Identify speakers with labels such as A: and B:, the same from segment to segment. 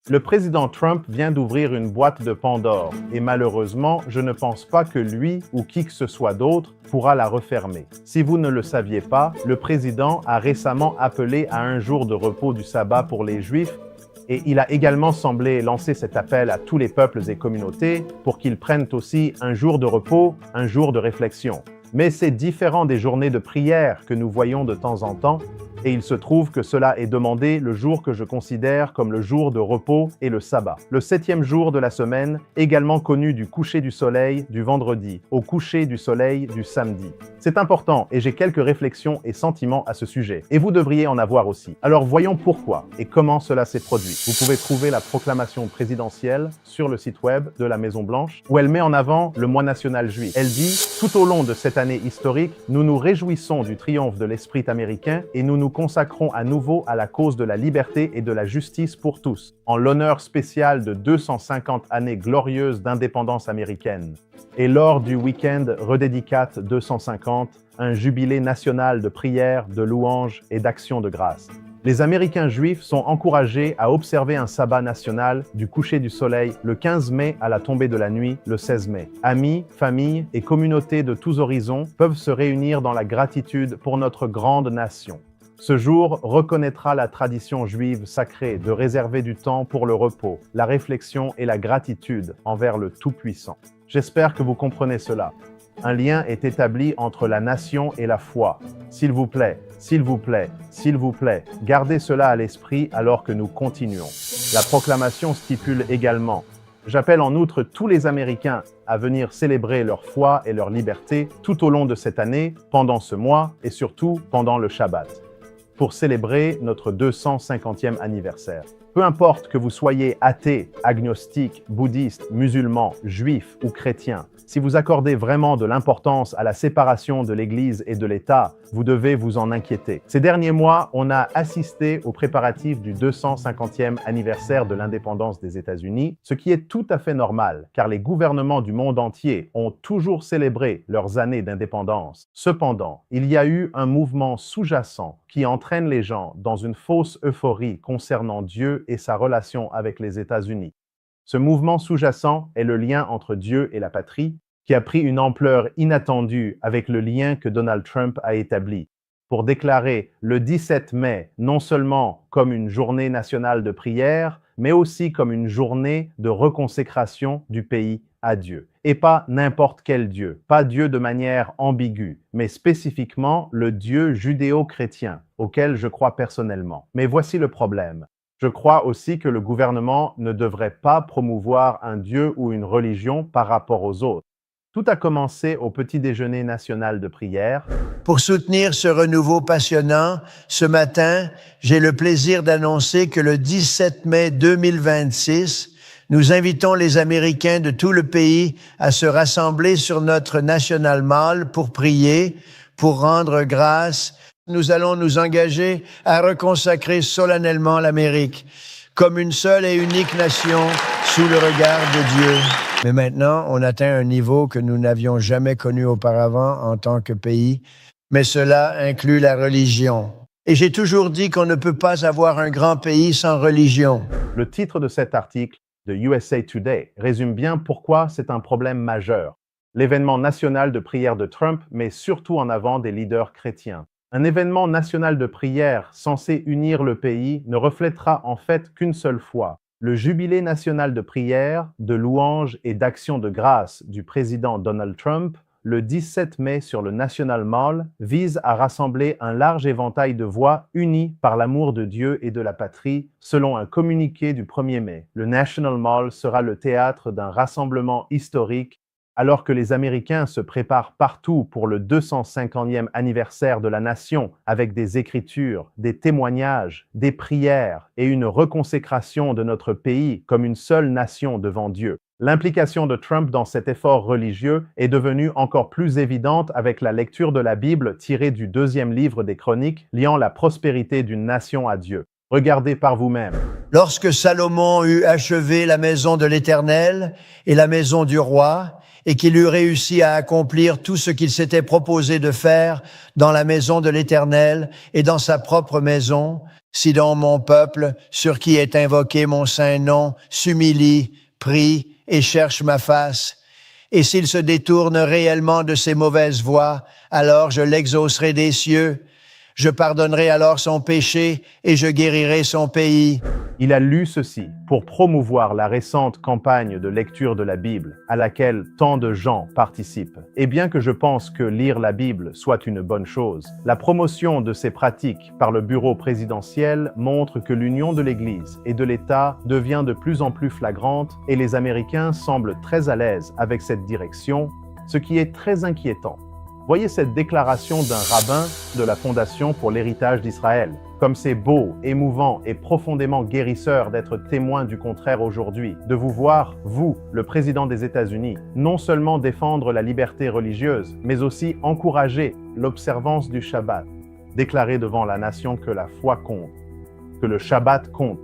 A: Le président Trump vient d'ouvrir une boîte de Pandore et malheureusement, je ne pense pas que lui ou qui que ce soit d'autre pourra la refermer. Si vous ne le saviez pas, le président a récemment appelé à un jour de repos du sabbat pour les Juifs et il a également semblé lancer cet appel à tous les peuples et communautés pour qu'ils prennent aussi un jour de repos, un jour de réflexion. Mais c'est différent des journées de prière que nous voyons de temps en temps, et il se trouve que cela est demandé le jour que je considère comme le jour de repos et le sabbat. Le 7e jour de la semaine, également connu du coucher du soleil du vendredi au coucher du soleil du samedi. C'est important et j'ai quelques réflexions et sentiments à ce sujet, et vous devriez en avoir aussi. Alors voyons pourquoi et comment cela s'est produit. Vous pouvez trouver la proclamation présidentielle sur le site web de la Maison-Blanche, où elle met en avant le mois national juif. Elle dit « Tout au long de cette année historique, nous nous réjouissons du triomphe de l'esprit américain et nous consacrons à nouveau à la cause de la liberté et de la justice pour tous, en l'honneur spécial de 250 années glorieuses d'indépendance américaine. Et lors du week-end redédicate 250, un jubilé national de prières, de louanges et d'actions de grâce. Les Américains juifs sont encouragés à observer un sabbat national du coucher du soleil le 15 mai à la tombée de la nuit le 16 mai. Amis, familles et communautés de tous horizons peuvent se réunir dans la gratitude pour notre grande nation. Ce jour reconnaîtra la tradition juive sacrée de réserver du temps pour le repos, la réflexion et la gratitude envers le Tout-Puissant. J'espère que vous comprenez cela. Un lien est établi entre la nation et la foi. S'il vous plaît, s'il vous plaît, s'il vous plaît, gardez cela à l'esprit alors que nous continuons. La proclamation stipule également: j'appelle en outre tous les Américains à venir célébrer leur foi et leur liberté tout au long de cette année, pendant ce mois et surtout pendant le Shabbat, pour célébrer notre 250e anniversaire. Peu importe que vous soyez athée, agnostique, bouddhiste, musulman, juif ou chrétien, si vous accordez vraiment de l'importance à la séparation de l'Église et de l'État, vous devez vous en inquiéter. Ces derniers mois, on a assisté aux préparatifs du 250e anniversaire de l'indépendance des États-Unis, ce qui est tout à fait normal, car les gouvernements du monde entier ont toujours célébré leurs années d'indépendance. Cependant, il y a eu un mouvement sous-jacent qui entraîne les gens dans une fausse euphorie concernant Dieu et sa relation avec les États-Unis. Ce mouvement sous-jacent est le lien entre Dieu et la patrie, qui a pris une ampleur inattendue avec le lien que Donald Trump a établi, pour déclarer le 17 mai non seulement comme une journée nationale de prière, mais aussi comme une journée de reconsécration du pays à Dieu. Et pas n'importe quel Dieu, pas Dieu de manière ambiguë, mais spécifiquement le Dieu judéo-chrétien, auquel je crois personnellement. Mais voici le problème. Je crois aussi que le gouvernement ne devrait pas promouvoir un Dieu ou une religion par rapport aux autres. Tout a commencé au petit déjeuner national de prière.
B: Pour soutenir ce renouveau passionnant, ce matin, j'ai le plaisir d'annoncer que le 17 mai 2026, nous invitons les Américains de tout le pays à se rassembler sur notre National Mall pour prier, pour rendre grâce. Nous allons nous engager à reconsacrer solennellement l'Amérique comme une seule et unique nation sous le regard de Dieu. Mais maintenant, on atteint un niveau que nous n'avions jamais connu auparavant en tant que pays, mais cela inclut la religion. Et j'ai toujours dit qu'on ne peut pas avoir un grand pays sans religion.
A: Le titre de cet article de USA Today résume bien pourquoi c'est un problème majeur. L'événement national de prière de Trump met surtout en avant des leaders chrétiens. Un événement national de prière censé unir le pays ne reflètera en fait qu'une seule fois. Le jubilé national de prière, de louange et d'action de grâce du président Donald Trump, le 17 mai sur le National Mall, vise à rassembler un large éventail de voix unies par l'amour de Dieu et de la patrie, selon un communiqué du 1er mai. Le National Mall sera le théâtre d'un rassemblement historique alors que les Américains se préparent partout pour le 250e anniversaire de la nation avec des écritures, des témoignages, des prières et une reconsécration de notre pays comme une seule nation devant Dieu. L'implication de Trump dans cet effort religieux est devenue encore plus évidente avec la lecture de la Bible tirée du 2e livre des Chroniques, liant la prospérité d'une nation à Dieu. Regardez par vous-même.
B: Lorsque Salomon eut achevé la maison de l'Éternel et la maison du roi, et qu'il eut réussi à accomplir tout ce qu'il s'était proposé de faire dans la maison de l'Éternel et dans sa propre maison, Si donc mon peuple, sur qui est invoqué mon saint nom, s'humilie, prie et cherche ma face, et s'il se détourne réellement de ses mauvaises voies, alors je l'exaucerai des cieux, je pardonnerai alors son péché et je guérirai son pays.
A: Il a lu ceci pour promouvoir la récente campagne de lecture de la Bible à laquelle tant de gens participent. Et bien que je pense que lire la Bible soit une bonne chose, la promotion de ces pratiques par le bureau présidentiel montre que l'union de l'Église et de l'État devient de plus en plus flagrante et les Américains semblent très à l'aise avec cette direction, ce qui est très inquiétant. Voyez cette déclaration d'un rabbin de la Fondation pour l'héritage d'Israël. Comme c'est beau, émouvant et profondément guérisseur d'être témoin du contraire aujourd'hui, de vous voir, vous, le président des États-Unis, non seulement défendre la liberté religieuse, mais aussi encourager l'observance du Shabbat, déclarer devant la nation que la foi compte, que le Shabbat compte.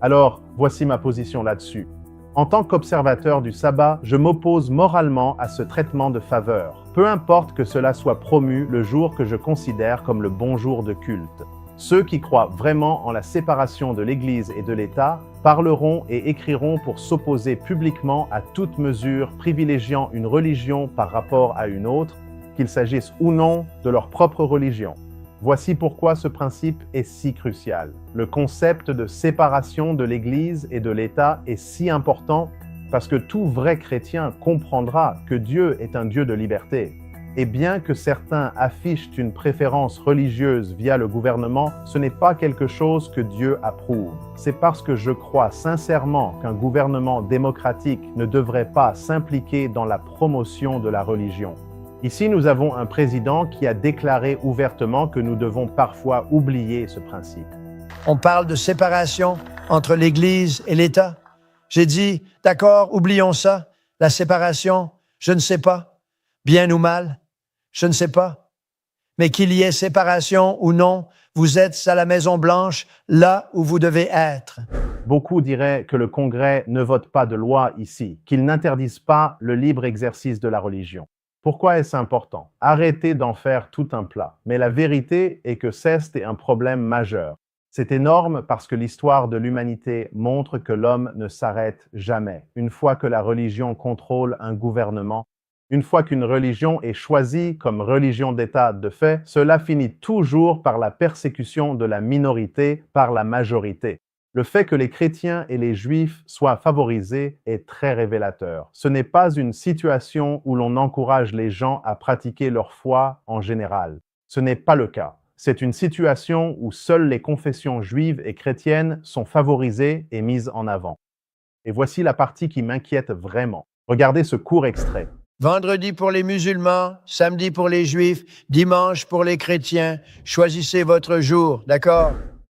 A: Alors, voici ma position là-dessus. En tant qu'observateur du sabbat, je m'oppose moralement à ce traitement de faveur, peu importe que cela soit promu le jour que je considère comme le bon jour de culte. Ceux qui croient vraiment en la séparation de l'Église et de l'État parleront et écriront pour s'opposer publiquement à toute mesure privilégiant une religion par rapport à une autre, qu'il s'agisse ou non de leur propre religion. Voici pourquoi ce principe est si crucial. Le concept de séparation de l'Église et de l'État est si important parce que tout vrai chrétien comprendra que Dieu est un Dieu de liberté. Et bien que certains affichent une préférence religieuse via le gouvernement, ce n'est pas quelque chose que Dieu approuve. C'est parce que je crois sincèrement qu'un gouvernement démocratique ne devrait pas s'impliquer dans la promotion de la religion. Ici, nous avons un président qui a déclaré ouvertement que nous devons parfois oublier ce principe.
B: On parle de séparation entre l'Église et l'État. J'ai dit, d'accord, oublions ça. La séparation, je ne sais pas. Bien ou mal, je ne sais pas. Mais qu'il y ait séparation ou non, vous êtes à la Maison-Blanche, là où vous devez être.
A: Beaucoup diraient que le Congrès ne vote pas de loi ici, qu'il n'interdise pas le libre exercice de la religion. Pourquoi est-ce important? Arrêtez d'en faire tout un plat. Mais la vérité est que c'est un problème majeur. C'est énorme parce que l'histoire de l'humanité montre que l'homme ne s'arrête jamais. Une fois que la religion contrôle un gouvernement, une fois qu'une religion est choisie comme religion d'État de fait, cela finit toujours par la persécution de la minorité par la majorité. Le fait que les chrétiens et les juifs soient favorisés est très révélateur. Ce n'est pas une situation où l'on encourage les gens à pratiquer leur foi en général. Ce n'est pas le cas. C'est une situation où seules les confessions juives et chrétiennes sont favorisées et mises en avant. Et voici la partie qui m'inquiète vraiment. Regardez ce court extrait.
B: Vendredi pour les musulmans, samedi pour les juifs, dimanche pour les chrétiens. Choisissez votre jour, d'accord?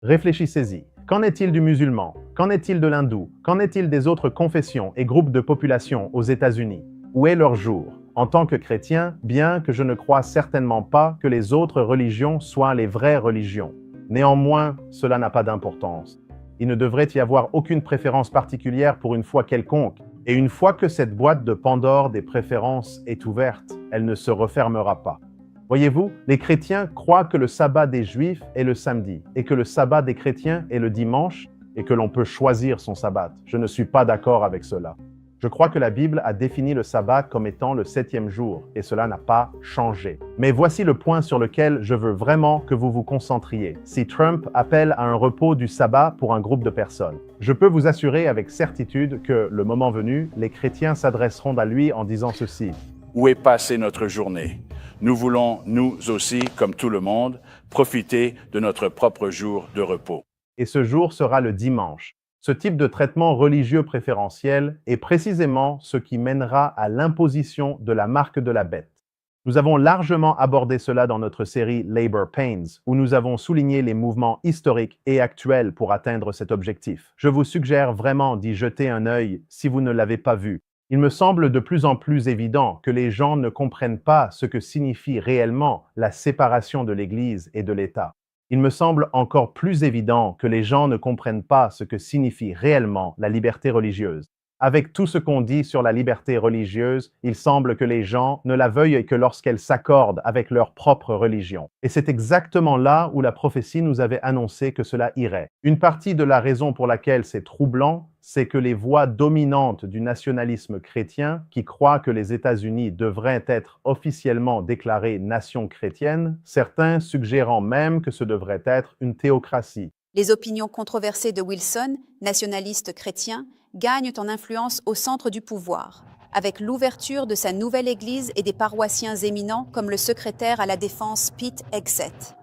A: Réfléchissez-y. Qu'en est-il du musulman? Qu'en est-il de l'hindou? Qu'en est-il des autres confessions et groupes de population aux États-Unis? Où est leur jour? En tant que chrétien, bien que je ne crois certainement pas que les autres religions soient les vraies religions. Néanmoins, cela n'a pas d'importance. Il ne devrait y avoir aucune préférence particulière pour une foi quelconque. Et une fois que cette boîte de Pandore des préférences est ouverte, elle ne se refermera pas. Voyez-vous, les chrétiens croient que le sabbat des Juifs est le samedi et que le sabbat des chrétiens est le dimanche et que l'on peut choisir son sabbat. Je ne suis pas d'accord avec cela. Je crois que la Bible a défini le sabbat comme étant le 7e jour et cela n'a pas changé. Mais voici le point sur lequel je veux vraiment que vous vous concentriez. Si Trump appelle à un repos du sabbat pour un groupe de personnes, je peux vous assurer avec certitude que, le moment venu, les chrétiens s'adresseront à lui en disant ceci.
C: Où est passée notre journée? Nous voulons, nous aussi, comme tout le monde, profiter de notre propre jour de repos.
A: Et ce jour sera le dimanche. Ce type de traitement religieux préférentiel est précisément ce qui mènera à l'imposition de la marque de la bête. Nous avons largement abordé cela dans notre série Labor Pains, où nous avons souligné les mouvements historiques et actuels pour atteindre cet objectif. Je vous suggère vraiment d'y jeter un œil si vous ne l'avez pas vu. Il me semble de plus en plus évident que les gens ne comprennent pas ce que signifie réellement la séparation de l'Église et de l'État. Il me semble encore plus évident que les gens ne comprennent pas ce que signifie réellement la liberté religieuse. Avec tout ce qu'on dit sur la liberté religieuse, il semble que les gens ne la veuillent que lorsqu'elle s'accorde avec leur propre religion. Et c'est exactement là où la prophétie nous avait annoncé que cela irait. Une partie de la raison pour laquelle c'est troublant, c'est que les voix dominantes du nationalisme chrétien, qui croient que les États-Unis devraient être officiellement déclarées nation chrétienne, certains suggérant même que ce devrait être une théocratie.
D: Les opinions controversées de Wilson, nationaliste chrétien, gagnent en influence au centre du pouvoir, avec l'ouverture de sa nouvelle église et des paroissiens éminents comme le secrétaire à la défense Pete Hegseth.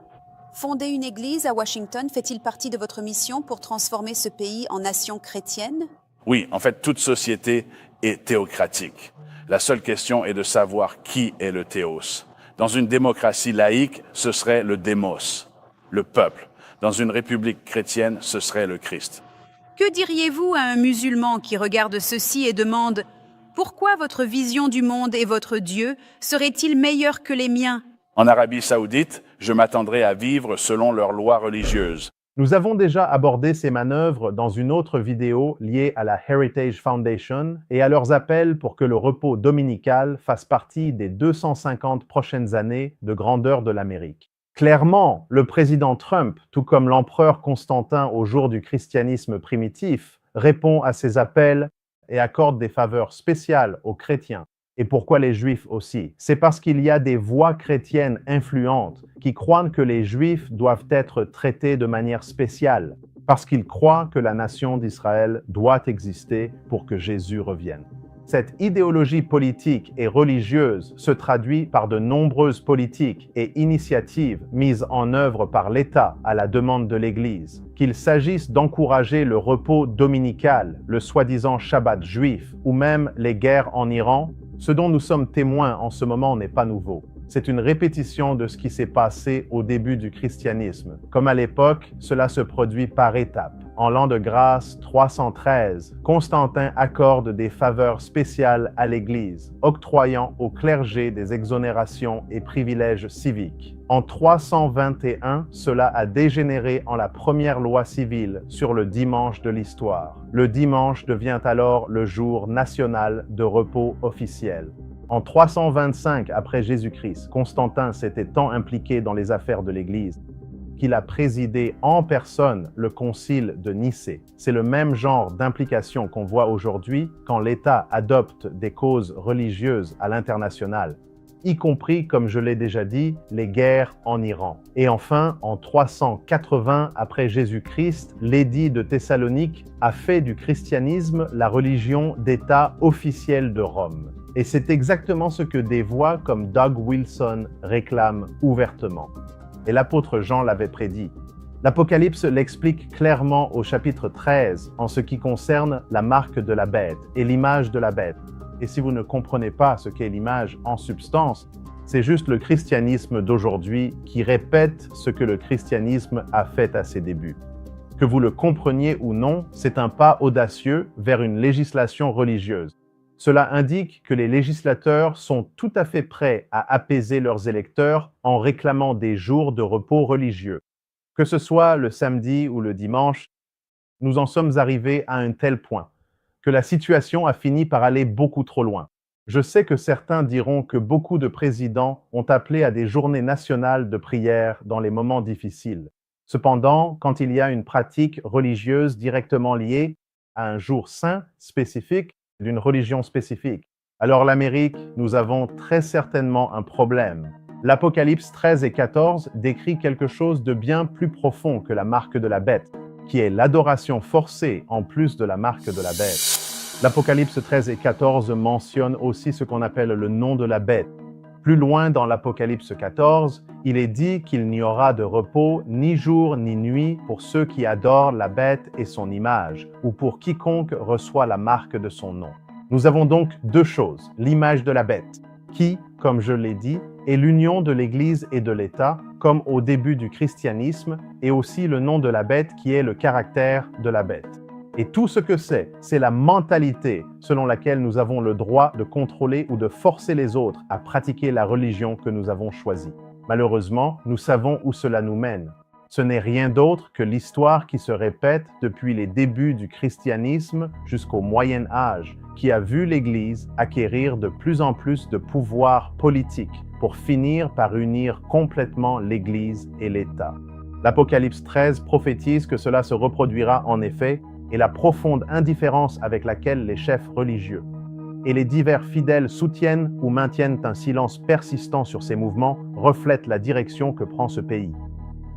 D: Fonder une église à Washington fait-il partie de votre mission pour transformer ce pays en nation chrétienne?
C: Oui, en fait, toute société est théocratique. La seule question est de savoir qui est le théos. Dans une démocratie laïque, ce serait le démos, le peuple. Dans une république chrétienne, ce serait le Christ.
D: Que diriez-vous à un musulman qui regarde ceci et demande « Pourquoi votre vision du monde et votre Dieu seraient-ils meilleurs que les miens ?»
C: En Arabie saoudite, je m'attendrais à vivre selon leurs lois religieuses.
A: Nous avons déjà abordé ces manœuvres dans une autre vidéo liée à la Heritage Foundation et à leurs appels pour que le repos dominical fasse partie des 250 prochaines années de grandeur de l'Amérique. Clairement, le président Trump, tout comme l'empereur Constantin au jour du christianisme primitif, répond à ces appels et accorde des faveurs spéciales aux chrétiens. Et pourquoi les Juifs aussi? C'est parce qu'il y a des voix chrétiennes influentes qui croient que les Juifs doivent être traités de manière spéciale, parce qu'ils croient que la nation d'Israël doit exister pour que Jésus revienne. Cette idéologie politique et religieuse se traduit par de nombreuses politiques et initiatives mises en œuvre par l'État à la demande de l'Église. Qu'il s'agisse d'encourager le repos dominical, le soi-disant Shabbat juif ou même les guerres en Iran, ce dont nous sommes témoins en ce moment n'est pas nouveau. C'est une répétition de ce qui s'est passé au début du christianisme. Comme à l'époque, cela se produit par étapes. En l'an de grâce 313, Constantin accorde des faveurs spéciales à l'Église, octroyant au clergé des exonérations et privilèges civiques. En 321, cela a dégénéré en la première loi civile sur le dimanche de l'histoire. Le dimanche devient alors le jour national de repos officiel. En 325 après Jésus-Christ, Constantin s'était tant impliqué dans les affaires de l'Église qu'il a présidé en personne le concile de Nicée. C'est le même genre d'implication qu'on voit aujourd'hui quand l'État adopte des causes religieuses à l'international, y compris, comme je l'ai déjà dit, les guerres en Iran. Et enfin, en 380 après Jésus-Christ, l'édit de Thessalonique a fait du christianisme la religion d'État officielle de Rome. Et c'est exactement ce que des voix comme Doug Wilson réclament ouvertement. Et l'apôtre Jean l'avait prédit. L'Apocalypse l'explique clairement au chapitre 13 en ce qui concerne la marque de la bête et l'image de la bête. Et si vous ne comprenez pas ce qu'est l'image en substance, c'est juste le christianisme d'aujourd'hui qui répète ce que le christianisme a fait à ses débuts. Que vous le compreniez ou non, c'est un pas audacieux vers une législation religieuse. Cela indique que les législateurs sont tout à fait prêts à apaiser leurs électeurs en réclamant des jours de repos religieux. Que ce soit le samedi ou le dimanche, nous en sommes arrivés à un tel point que la situation a fini par aller beaucoup trop loin. Je sais que certains diront que beaucoup de présidents ont appelé à des journées nationales de prière dans les moments difficiles. Cependant, quand il y a une pratique religieuse directement liée à un jour saint spécifique, d'une religion spécifique, alors l'Amérique, nous avons très certainement un problème. L'Apocalypse 13 et 14 décrit quelque chose de bien plus profond que la marque de la bête, qui est l'adoration forcée en plus de la marque de la bête. L'Apocalypse 13 et 14 mentionne aussi ce qu'on appelle le nom de la bête. Plus loin dans l'Apocalypse 14, il est dit qu'il n'y aura de repos ni jour ni nuit pour ceux qui adorent la bête et son image, ou pour quiconque reçoit la marque de son nom. Nous avons donc deux choses, l'image de la bête, qui, comme je l'ai dit, est l'union de l'Église et de l'État, comme au début du christianisme, et aussi le nom de la bête qui est le caractère de la bête. Et tout ce que c'est la mentalité selon laquelle nous avons le droit de contrôler ou de forcer les autres à pratiquer la religion que nous avons choisie. Malheureusement, nous savons où cela nous mène. Ce n'est rien d'autre que l'histoire qui se répète depuis les débuts du christianisme jusqu'au Moyen Âge, qui a vu l'Église acquérir de plus en plus de pouvoir politique pour finir par unir complètement l'Église et l'État. L'Apocalypse 13 prophétise que cela se reproduira en effet, et la profonde indifférence avec laquelle les chefs religieux et les divers fidèles soutiennent ou maintiennent un silence persistant sur ces mouvements reflète la direction que prend ce pays.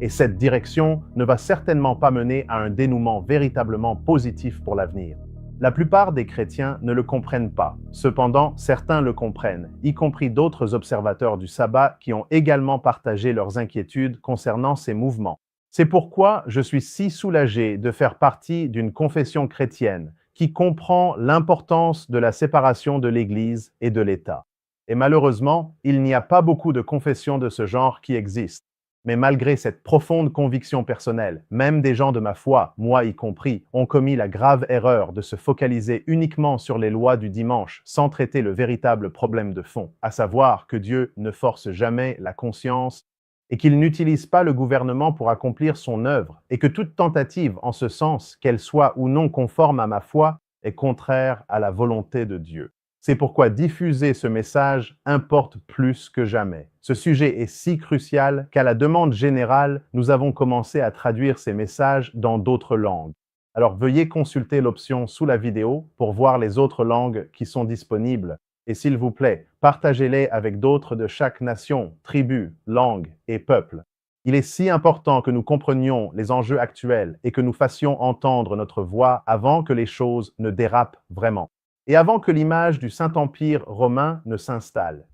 A: Et cette direction ne va certainement pas mener à un dénouement véritablement positif pour l'avenir. La plupart des chrétiens ne le comprennent pas. Cependant, certains le comprennent, y compris d'autres observateurs du sabbat qui ont également partagé leurs inquiétudes concernant ces mouvements. C'est pourquoi je suis si soulagé de faire partie d'une confession chrétienne qui comprend l'importance de la séparation de l'Église et de l'État. Et malheureusement, il n'y a pas beaucoup de confessions de ce genre qui existent. Mais malgré cette profonde conviction personnelle, même des gens de ma foi, moi y compris, ont commis la grave erreur de se focaliser uniquement sur les lois du dimanche sans traiter le véritable problème de fond, à savoir que Dieu ne force jamais la conscience et qu'il n'utilise pas le gouvernement pour accomplir son œuvre, et que toute tentative en ce sens, qu'elle soit ou non conforme à ma foi, est contraire à la volonté de Dieu. C'est pourquoi diffuser ce message importe plus que jamais. Ce sujet est si crucial qu'à la demande générale, nous avons commencé à traduire ces messages dans d'autres langues. Alors veuillez consulter l'option sous la vidéo pour voir les autres langues qui sont disponibles. Et s'il vous plaît, partagez-les avec d'autres de chaque nation, tribu, langue et peuple. Il est si important que nous comprenions les enjeux actuels et que nous fassions entendre notre voix avant que les choses ne dérapent vraiment. Et avant que l'image du Saint-Empire romain ne s'installe.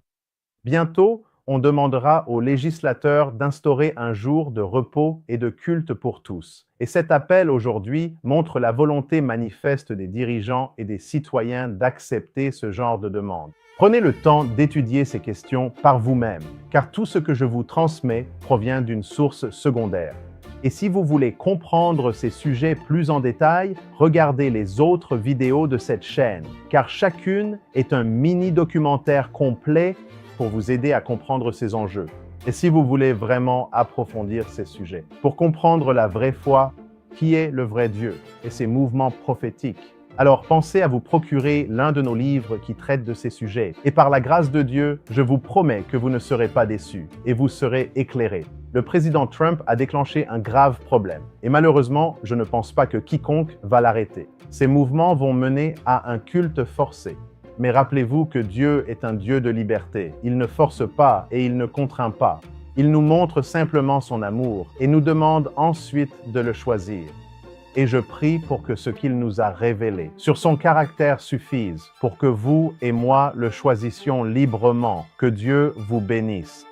A: Bientôt, on demandera aux législateurs d'instaurer un jour de repos et de culte pour tous. Et cet appel aujourd'hui montre la volonté manifeste des dirigeants et des citoyens d'accepter ce genre de demande. Prenez le temps d'étudier ces questions par vous-même, car tout ce que je vous transmets provient d'une source secondaire. Et si vous voulez comprendre ces sujets plus en détail, regardez les autres vidéos de cette chaîne, car chacune est un mini-documentaire complet pour vous aider à comprendre ces enjeux. Et si vous voulez vraiment approfondir ces sujets, pour comprendre la vraie foi, qui est le vrai Dieu et ses mouvements prophétiques, alors pensez à vous procurer l'un de nos livres qui traite de ces sujets. Et par la grâce de Dieu, je vous promets que vous ne serez pas déçus et vous serez éclairés. Le président Trump a déclenché un grave problème. Et malheureusement, je ne pense pas que quiconque va l'arrêter. Ces mouvements vont mener à un culte forcé. Mais rappelez-vous que Dieu est un Dieu de liberté. Il ne force pas et il ne contraint pas. Il nous montre simplement son amour et nous demande ensuite de le choisir. Et je prie pour que ce qu'il nous a révélé sur son caractère suffise, pour que vous et moi le choisissions librement. Que Dieu vous bénisse.